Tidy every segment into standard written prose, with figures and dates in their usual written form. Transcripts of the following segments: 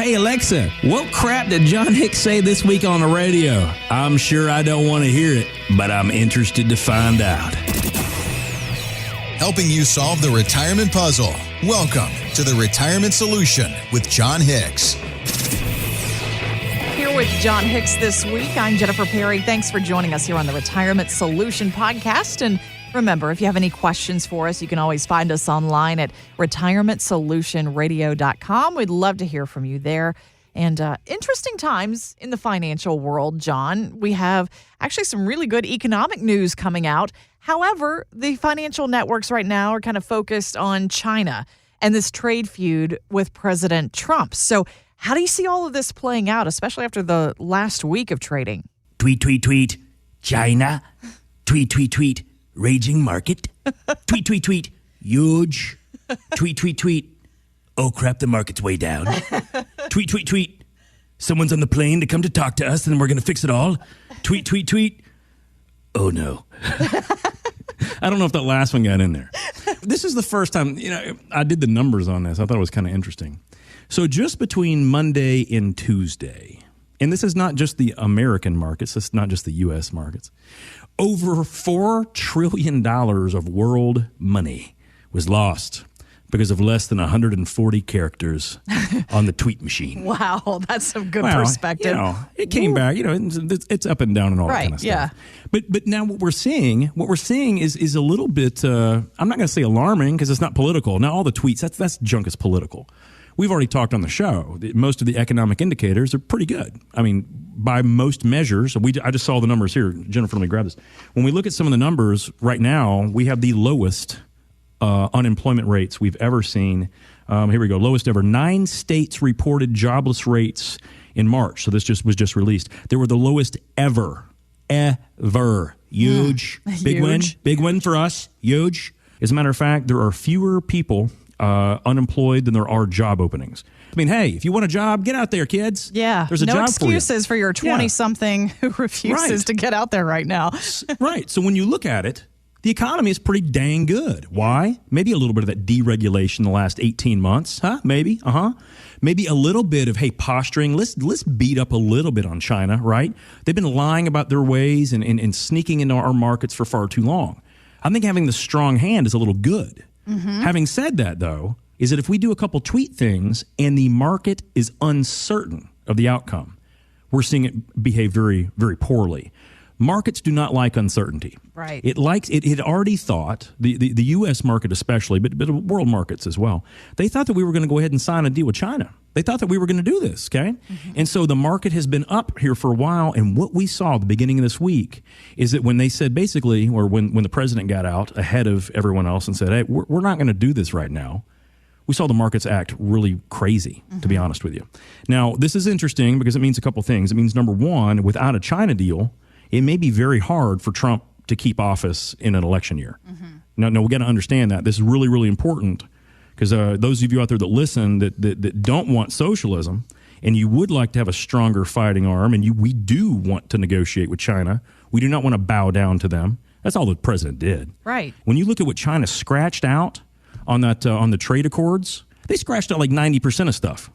Hey, Alexa, what crap did John Hicks say this week on the radio? I'm sure I don't want to hear it, but I'm interested to find out. Helping you solve the retirement puzzle. Welcome to The Retirement Solution with John Hicks. Here with John Hicks this week, I'm Jennifer Perry. Thanks for joining us here on the Retirement Solution podcast. And remember, if you have any questions for us, you can always find us online at retirementsolutionradio.com. We'd love to hear from you there. And interesting times in the financial world, John. We have actually some really good economic news coming out. However, the financial networks right now are kind of focused on China and this trade feud with President Trump. So how do you see all of this playing out, especially after the last week of trading? Tweet, tweet, tweet, China. Tweet, tweet, tweet, raging market. Tweet, tweet, tweet, huge. Tweet, tweet, tweet, oh crap, the market's way down. Tweet, tweet, tweet, someone's on the plane to come to talk to us and we're going to fix it all. Tweet, tweet, tweet, oh no. I don't know if that last one got in there. This is the first time, I did the numbers on this. I thought it was kind of interesting. So just between Monday and Tuesday, and this is not just the American markets, this is not just the U.S. markets, over $4 trillion of world money was lost because of less than 140 characters on the tweet machine. Wow, that's some good perspective. It came back. It's up and down and all that kind of stuff. Yeah. But now what we're seeing is a little bit. I'm not going to say alarming because it's not political. Now all the tweets that's junk is political. We've already talked on the show that most of the economic indicators are pretty good. I mean, by most measures, I just saw the numbers here. Jennifer, let me grab this. When we look at some of the numbers right now, we have the lowest unemployment rates we've ever seen. Here we go. Lowest ever. 9 states reported jobless rates in March. So this was just released. They were the lowest ever. Huge. Big win. Big win for us. Huge. As a matter of fact, there are fewer people unemployed than there are job openings. I mean, hey, if you want a job, get out there, kids. Yeah. There's a no job excuses for your 20-something who refuses to get out there right now. Right. So when you look at it, the economy is pretty dang good. Why? Maybe a little bit of that deregulation the last 18 months. Huh? Maybe. Maybe a little bit of, hey, posturing. Let's beat up a little bit on China, right? They've been lying about their ways and sneaking into our markets for far too long. I think having the strong hand is a little good. Mm-hmm. Having said that, though, is that if we do a couple tweet things and the market is uncertain of the outcome, we're seeing it behave very, very poorly. Markets do not like uncertainty. Right. It had already thought, the U.S. market especially, but world markets as well, they thought that we were going to go ahead and sign a deal with China. They thought that we were going to do this, okay? Mm-hmm. And so the market has been up here for a while, and what we saw at the beginning of this week is that when they said basically, or when the president got out ahead of everyone else and said, hey, we're not going to do this right now, we saw the markets act really crazy, to be honest with you. Now, this is interesting because it means a couple things. It means, number one, without a China deal, it may be very hard for Trump to keep office in an election year. Mm-hmm. No, we got to understand that. This is really, really important because those of you out there that listen that don't want socialism and you would like to have a stronger fighting arm and we do want to negotiate with China, we do not want to bow down to them. That's all the president did. Right. When you look at what China scratched out on that on the trade accords, they scratched out like 90% of stuff.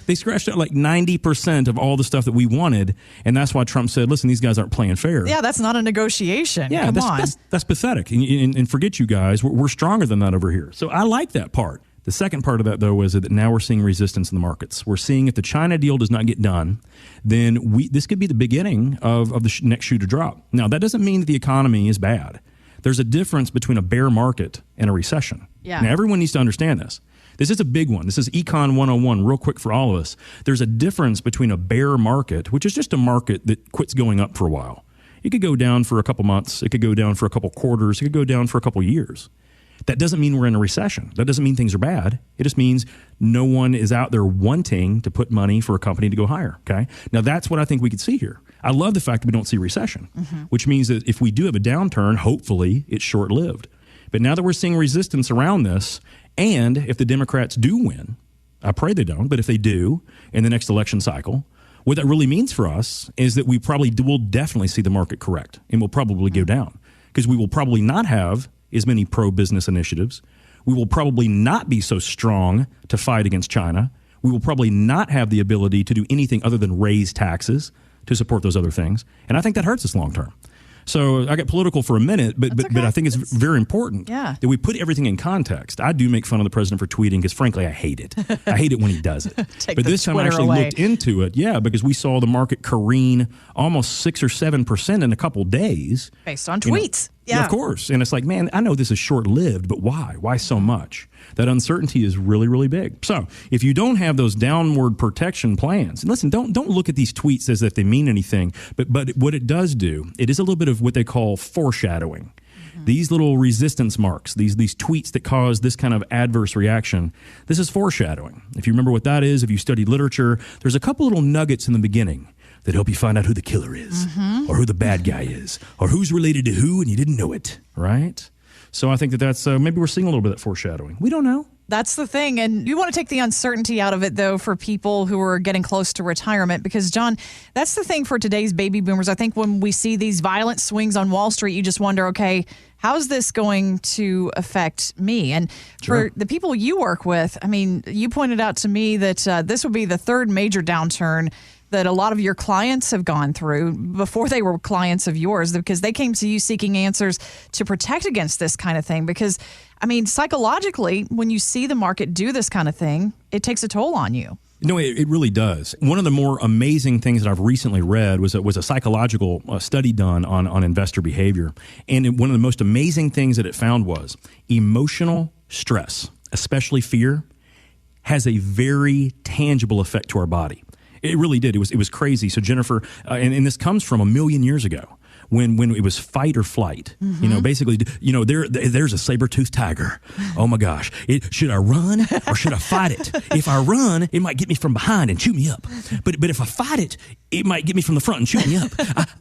They scratched out like 90% of all the stuff that we wanted, and that's why Trump said, listen, these guys aren't playing fair. Yeah, that's not a negotiation. Yeah, that's pathetic. And forget you guys, we're stronger than that over here. So I like that part. The second part of that, though, is that now we're seeing resistance in the markets. We're seeing if the China deal does not get done, then this could be the beginning of the next shoe to drop. Now, that doesn't mean that the economy is bad. There's a difference between a bear market and a recession. Yeah. Now, everyone needs to understand this. This is a big one. This is Econ 101, real quick for all of us. There's a difference between a bear market, which is just a market that quits going up for a while. It could go down for a couple months. It could go down for a couple quarters. It could go down for a couple years. That doesn't mean we're in a recession. That doesn't mean things are bad. It just means no one is out there wanting to put money for a company to go higher, okay? Now, that's what I think we could see here. I love the fact that we don't see recession, which means that if we do have a downturn, hopefully it's short-lived. But now that we're seeing resistance around this, and if the Democrats do win, I pray they don't, but if they do in the next election cycle, what that really means for us is that we will definitely see the market correct and will probably go down because we will probably not have as many pro-business initiatives. We will probably not be so strong to fight against China. We will probably not have the ability to do anything other than raise taxes to support those other things. And I think that hurts us long term. So I get political for a minute, but I think it's very important that we put everything in context. I do make fun of the president for tweeting because, frankly, I hate it. I hate it when he does it. But this time I actually looked into it, because we saw the market careen almost 6 or 7% in a couple days. Based on tweets. Of course. And it's like, man, I know this is short-lived, but why? Why so much? That uncertainty is really, really big. So if you don't have those downward protection plans, and listen, don't look at these tweets as if they mean anything, but what it does do, it is a little bit of what they call foreshadowing. Mm-hmm. These little resistance marks, these tweets that cause this kind of adverse reaction, this is foreshadowing. If you remember what that is, if you study literature, there's a couple little nuggets in the beginning that help you find out who the killer is, or who the bad guy is, or who's related to who and you didn't know it, right? So I think that's maybe we're seeing a little bit of that foreshadowing. We don't know. That's the thing. And you want to take the uncertainty out of it, though, for people who are getting close to retirement. Because, John, that's the thing for today's baby boomers. I think when we see these violent swings on Wall Street, you just wonder, okay, how's this going to affect me? And for the people you work with, I mean, you pointed out to me that this would be the third major downturn that a lot of your clients have gone through before they were clients of yours, because they came to you seeking answers to protect against this kind of thing. Because, I mean, psychologically, when you see the market do this kind of thing, it takes a toll on you. No, it really does. One of the more amazing things that I've recently read was a psychological study done on investor behavior. And one of the most amazing things that it found was emotional stress, especially fear, has a very tangible effect to our body. It really did. It was crazy. So Jennifer, and this comes from 1,000,000 years ago when it was fight or flight. Mm-hmm. Basically, there's a saber-toothed tiger. Oh my gosh. Should I run or should I fight it? If I run, it might get me from behind and chew me up. But if I fight it, it might get me from the front and chew me up.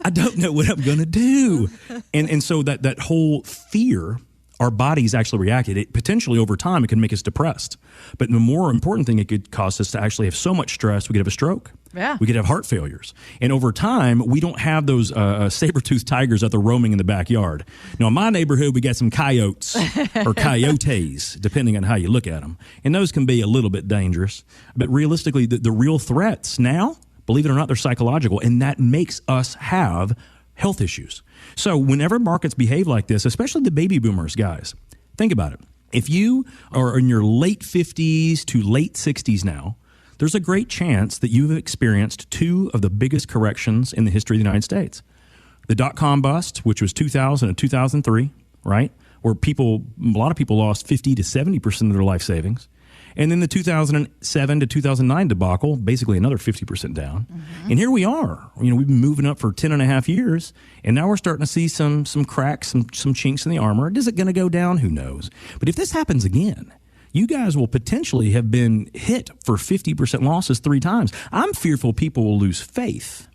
I don't know what I'm going to do. And so that whole fear, our bodies actually reacted. It potentially over time, it can make us depressed. But the more important thing, it could cause us to actually have so much stress, we could have a stroke. Yeah. We could have heart failures. And over time, we don't have those saber-toothed tigers out there roaming in the backyard. Now, in my neighborhood, we got some coyotes or coyotes, depending on how you look at them. And those can be a little bit dangerous. But realistically, the real threats now, believe it or not, they're psychological. And that makes us have health issues. So whenever markets behave like this, especially the baby boomers, guys, think about it. If you are in your late 50s to late 60s now, there's a great chance that you've experienced two of the biggest corrections in the history of the United States. The dot-com bust, which was 2000 and 2003, right, where a lot of people lost 50 to 70% of their life savings. And then the 2007 to 2009 debacle, basically another 50% down. Mm-hmm. And here we are. We've been moving up for 10 and a half years, and now we're starting to see some cracks, some chinks in the armor. Is it going to go down? Who knows? But if this happens again, you guys will potentially have been hit for 50% losses 3 times. I'm fearful people will lose faith.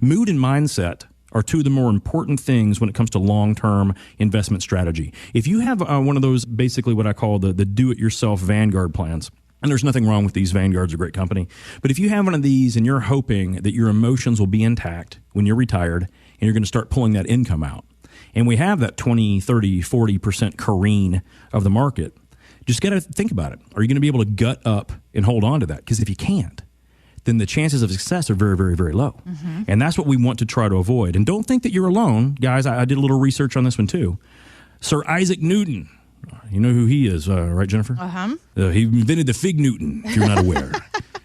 Mood and mindset are two of the more important things when it comes to long-term investment strategy. If you have one of those, basically what I call the do-it-yourself Vanguard plans, and there's nothing wrong with these, Vanguard's a great company, but if you have one of these and you're hoping that your emotions will be intact when you're retired and you're going to start pulling that income out, and we have that 20, 30, 40% careen of the market, just got to think about it. Are you going to be able to gut up and hold on to that? Because if you can't, then the chances of success are very, very, very low. Mm-hmm. And that's what we want to try to avoid. And don't think that you're alone. Guys, I did a little research on this one too. Sir Isaac Newton. You know who he is, right, Jennifer? Uh-huh. He invented the fig Newton, if you're not aware.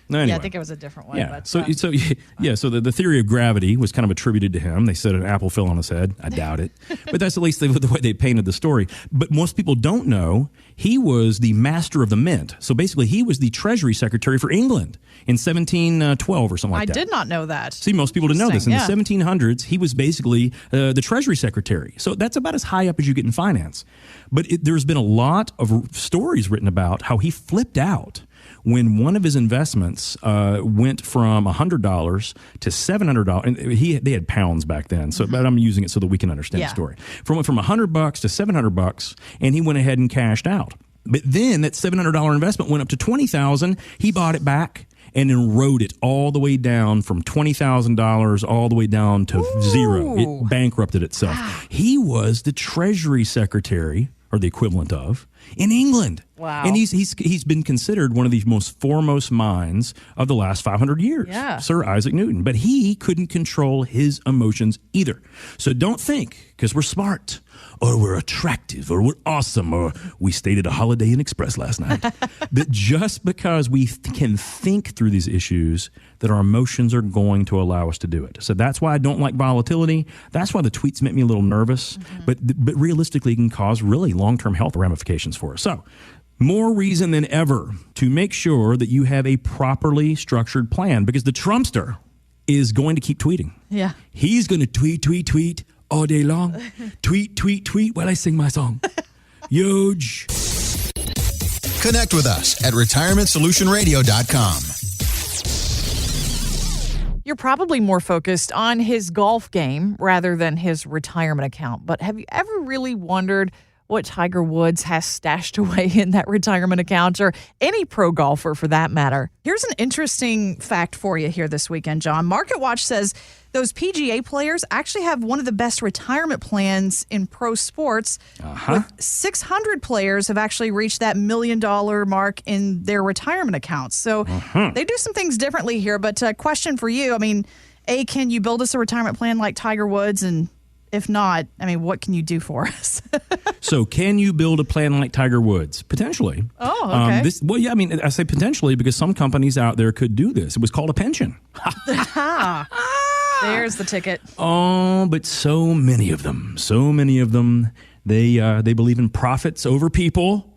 Anyway. Yeah, I think it was a different one. Yeah. But, so the theory of gravity was kind of attributed to him. They said an apple fell on his head. I doubt it. But that's at least the way they painted the story. But most people don't know he was the master of the mint. So basically, he was the Treasury Secretary for England in 1712 or something like that. I did not know that. See, most people didn't know this. In the 1700s, he was basically the Treasury Secretary. So that's about as high up as you get in finance. But there's been a lot of stories written about how he flipped out when one of his investments went from $100 to $700, and they had pounds back then, so but I'm using it so that we can understand the story. Went from $100 to $700, and he went ahead and cashed out. But then that $700 investment went up to $20,000. He bought it back and then rode it all the way down from $20,000 all the way down to zero. It bankrupted itself. Wow. He was the Treasury Secretary, or the equivalent of, in England. Wow. And he's been considered one of the most foremost minds of the last 500 years, Yeah. Sir Isaac Newton. But he couldn't control his emotions either. So don't think, because we're smart, or we're attractive, or we're awesome, or we stayed at a Holiday Inn Express last night, that just because we can think through these issues, that our emotions are going to allow us to do it. So that's why I don't like volatility. That's why the tweets make me a little nervous. But realistically, it can cause really long-term health ramifications for us. So more reason than ever to make sure that you have a properly structured plan, because the Trumpster is going to keep tweeting. Yeah. He's going to tweet all day long. tweet while I sing my song. Huge. Connect with us at retirementsolutionradio.com. You're probably more focused on his golf game rather than his retirement account. But have you ever really wondered what Tiger Woods has stashed away in that retirement account, or any pro golfer for that matter? Here's an interesting fact for you here this weekend, John. MarketWatch says those PGA players actually have one of the best retirement plans in pro sports. With 600 players have actually reached that $1 million mark in their retirement accounts. So they do some things differently here. But question for you, I mean, A, can you build us a retirement plan like Tiger Woods? And if not, I mean, what can you do for us? So can you build a plan like Tiger Woods? Potentially. Oh, okay. I say potentially because some companies out there could do this. It was called a pension. There's the ticket. Oh, but so many of them, they believe in profits over people,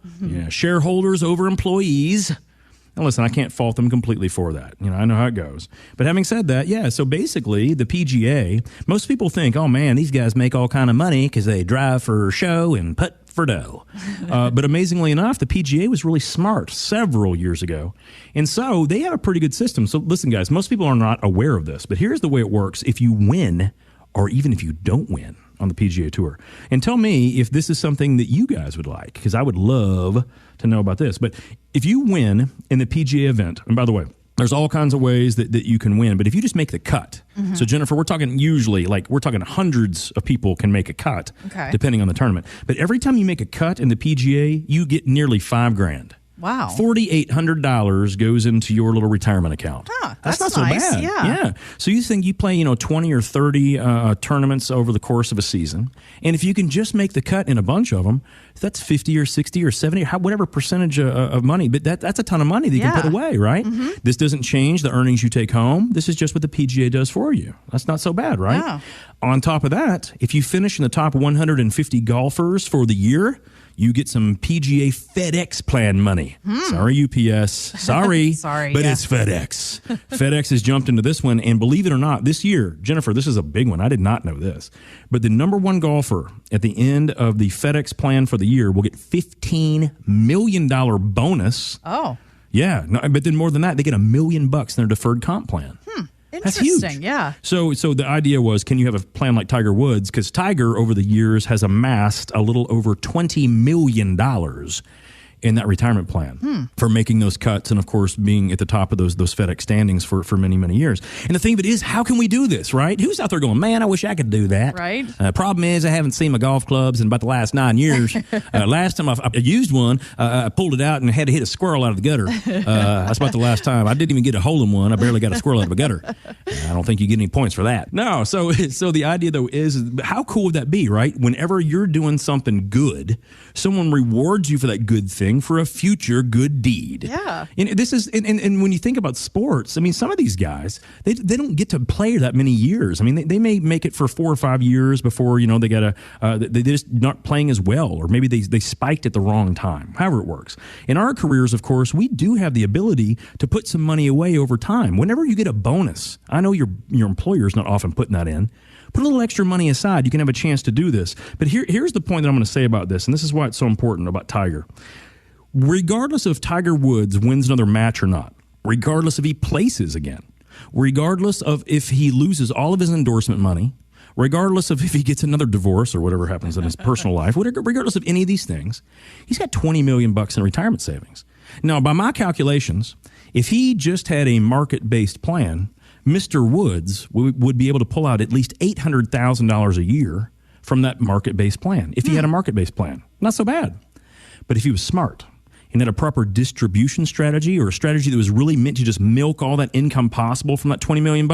shareholders over employees. Now, listen, I can't fault them completely for that. I know how it goes. But having said that, so basically the PGA, most people think, oh, man, these guys make all kind of money because they drive for show and putt for dough. But amazingly enough, the PGA was really smart several years ago. And so they have a pretty good system. So listen, guys, most people are not aware of this. But here's the way it works. If you win, or even if you don't win on the PGA Tour, and tell me if this is something that you guys would like, because I would love to know about this. But if you win in the PGA event, and by the way, there's all kinds of ways that you can win, but if you just make the cut, so Jennifer, we're talking hundreds of people can make a cut, depending on the tournament. But every time you make a cut in the PGA, you get nearly $5,000. Wow. $4,800 goes into your little retirement account. That's not nice. so bad. Yeah. So you think you play, 20 or 30 tournaments over the course of a season. And if you can just make the cut in a bunch of them, that's 50 or 60 or 70, whatever percentage of money. But that's a ton of money that you can put away, right? This doesn't change the earnings you take home. This is just what the PGA does for you. That's not so bad, right? Yeah. On top of that, if you finish in the top 150 golfers for the year, you get some PGA FedEx plan money. Sorry, UPS. Sorry. Sorry, but it's FedEx. FedEx has jumped into this one. And believe it or not, this year, Jennifer, this is a big one. I did not know this. But the number one golfer at the end of the FedEx plan for the year will get $15 million bonus. Oh. Yeah. No, but then more than that, they get $1 million in their deferred comp plan. That's huge. Interesting, yeah. So the idea was, can you have a plan like Tiger Woods? Because Tiger, over the years, has amassed a little over $20 million in that retirement plan for making those cuts and, of course, being at the top of those FedEx standings for many, many years. And the thing of it is, how can we do this, right? Who's out there going, man, I wish I could do that? Right. Problem is, I haven't seen my golf clubs in about the last 9 years. Last time I used one, I pulled it out and had to hit a squirrel out of the gutter. That's about the last time. I didn't even get a hole in one. I barely got a squirrel out of a gutter. I don't think you get any points for that. No, so the idea, though, is how cool would that be, right? Whenever you're doing something good, someone rewards you for that good thing for a future good deed. Yeah. And this is, and when you think about sports, I mean, some of these guys, they don't get to play that many years. I mean, they may make it for 4 or 5 years before, they got they just not playing as well, or maybe they spiked at the wrong time, however it works. In our careers, of course, we do have the ability to put some money away over time. Whenever you get a bonus, I know your employer is not often putting that in. Put a little extra money aside. You can have a chance to do this. But here's the point that I'm going to say about this, and this is why it's so important about Tiger. Regardless if Tiger Woods wins another match or not, regardless if he places again, regardless of if he loses all of his endorsement money, regardless of if he gets another divorce or whatever happens in his personal life, regardless of any of these things, he's got $20 million in retirement savings. Now, by my calculations, if he just had a market-based plan, Mr. Woods would be able to pull out at least $800,000 a year from that market-based plan if he had a market-based plan. Not so bad. But if he was smart and had a proper distribution strategy, or a strategy that was really meant to just milk all that income possible from that $20 million,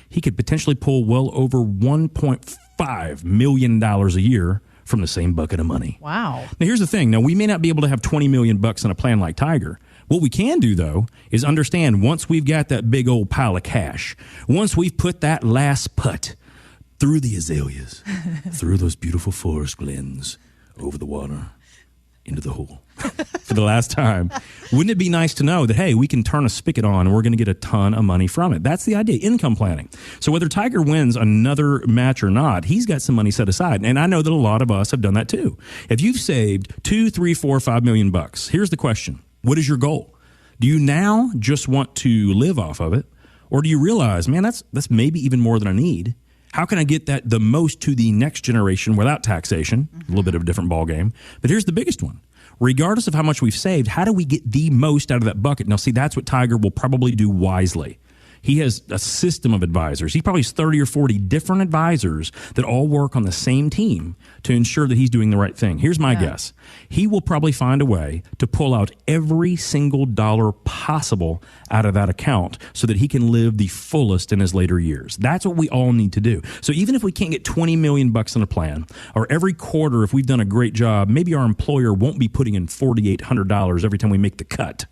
he could potentially pull well over $1.5 million a year from the same bucket of money. Wow. Now, here's the thing. Now, we may not be able to have $20 million in a plan like Tiger. What we can do, though, is understand once we've got that big old pile of cash, once we've put that last putt through the azaleas, through those beautiful forest glens, over the water, into the hole, for the last time, wouldn't it be nice to know that, hey, we can turn a spigot on and we're going to get a ton of money from it? That's the idea, income planning. So whether Tiger wins another match or not, he's got some money set aside. And I know that a lot of us have done that too. If you've saved $2, $3, $4, $5 million, here's the question. What is your goal? Do you now just want to live off of it? Or do you realize, man, that's maybe even more than I need? How can I get that the most to the next generation without taxation? A little bit of a different ballgame. But here's the biggest one. Regardless of how much we've saved, how do we get the most out of that bucket? Now, see, that's what Tiger will probably do wisely. He has a system of advisors. He probably has 30 or 40 different advisors that all work on the same team to ensure that he's doing the right thing. Here's my guess. He will probably find a way to pull out every single dollar possible out of that account so that he can live the fullest in his later years. That's what we all need to do. So even if we can't get $20 million in a plan, or every quarter, if we've done a great job, maybe our employer won't be putting in $4,800 every time we make the cut.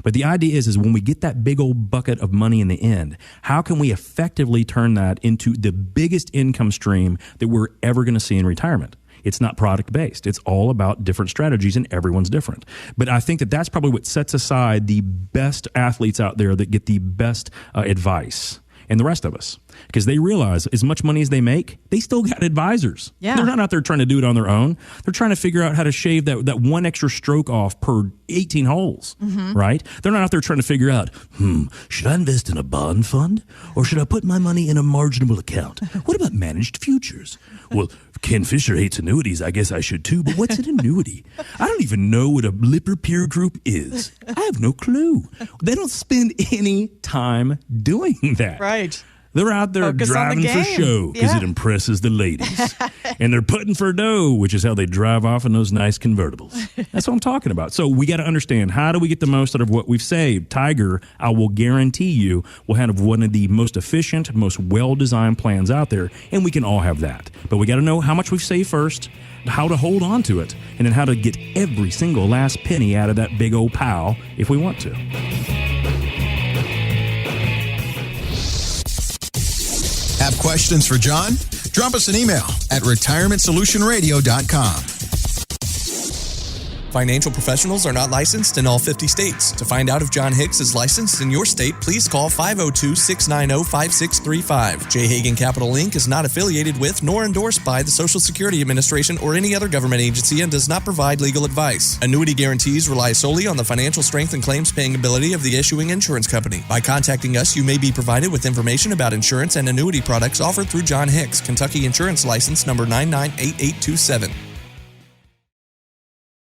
But the idea is when we get that big old bucket of money in the end, how can we effectively turn that into the biggest income stream that we're ever going to see in retirement? It's not product-based. It's all about different strategies, and everyone's different. But I think that that's probably what sets aside the best athletes out there that get the best advice, and the rest of us. Because they realize as much money as they make, they still got advisors. Yeah. They're not out there trying to do it on their own. They're trying to figure out how to shave that one extra stroke off per 18 holes, right? They're not out there trying to figure out, should I invest in a bond fund or should I put my money in a marginable account? What about managed futures? Well, Ken Fisher hates annuities. I guess I should too. But what's an annuity? I don't even know what a Lipper peer group is. I have no clue. They don't spend any time doing that. Right. They're out there Focus on the driving for game. show because it impresses the ladies. And they're putting for dough, which is how they drive off in those nice convertibles. That's what I'm talking about. So we got to understand, how do we get the most out of what we've saved? Tiger, I will guarantee you, will have one of the most efficient, most well-designed plans out there, and we can all have that. But we got to know how much we've saved first, how to hold on to it, and then how to get every single last penny out of that big old pile if we want to. Have questions for John? Drop us an email at retirementsolutionradio.com. Financial professionals are not licensed in all 50 states. To find out if John Hicks is licensed in your state, please call 502-690-5635. J. Hagan Capital Inc. is not affiliated with nor endorsed by the Social Security Administration or any other government agency and does not provide legal advice. Annuity guarantees rely solely on the financial strength and claims paying ability of the issuing insurance company. By contacting us, you may be provided with information about insurance and annuity products offered through John Hicks, Kentucky Insurance License number 998827.